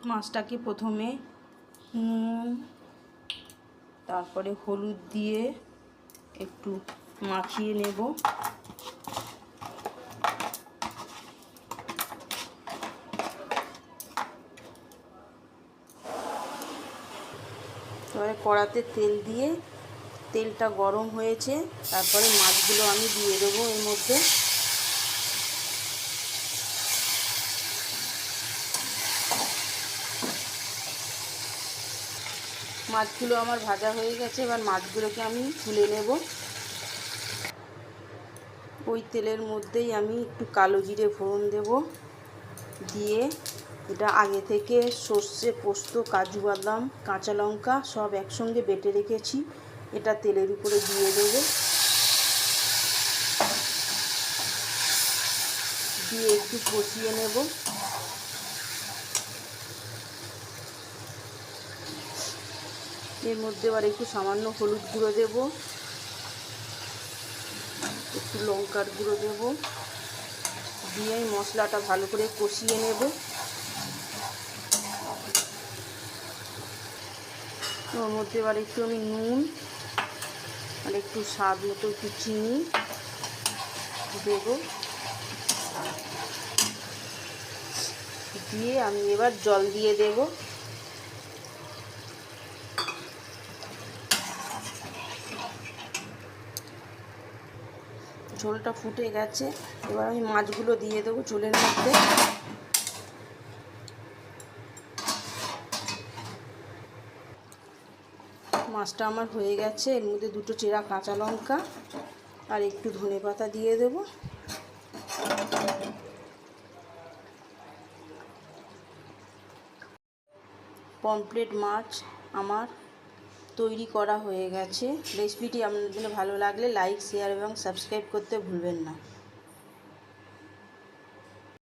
মাছটাকে প্রথমে নুন তারপরে হলুদ দিয়ে একটু মাখিয়ে নেব। এবারে কড়াতে তেল দিয়ে তেলটা গরম হয়েছে, তারপরে মাছগুলো আমি দিয়ে দেবো এর মধ্যে। মাছগুলো আমার ভাজা হয়ে গেছে, এবার মাছগুলোকে আমি তুলে নেব। ওই তেলের মধ্যেই আমি একটু কালো জিরে ফোড়ন দেব, দিয়ে এটা আগে থেকে সর্ষে, পোস্ত, কাজু বাদাম, কাঁচা লঙ্কা সব একসঙ্গে বেটে রেখেছি, এটা তেলের উপরে দিয়ে দেব। দিয়ে একটু কষিয়ে নেব। এর মধ্যে আবার একটু সামান্য হলুদ গুঁড়ো দেব, একটু লঙ্কার গুঁড়ো দেব, দিয়ে মশলাটা ভালো করে কষিয়ে নেব। ওর মধ্যে এবার একটু আমি নুন আর একটু স্বাদ মতো একটু চিনি দেব, দিয়ে আমি এবার জল দিয়ে দেব। ঝোলটা ফুটে গেছে, এবার আমি মাছগুলো দিয়ে দেবো ঝোলের মধ্যে। মাছটা আমার হয়ে গেছে, এর মধ্যে দুটো চেরা কাঁচা লঙ্কা আর একটু ধনেপাতা দিয়ে দেব। পমফ্রেট মাছ আমার তৈরি করা হয়ে গেছে। রেসিপিটি আপনাদের ভালো লাগলে লাইক, শেয়ার এবং সাবস্ক্রাইব করতে ভুলবেন না।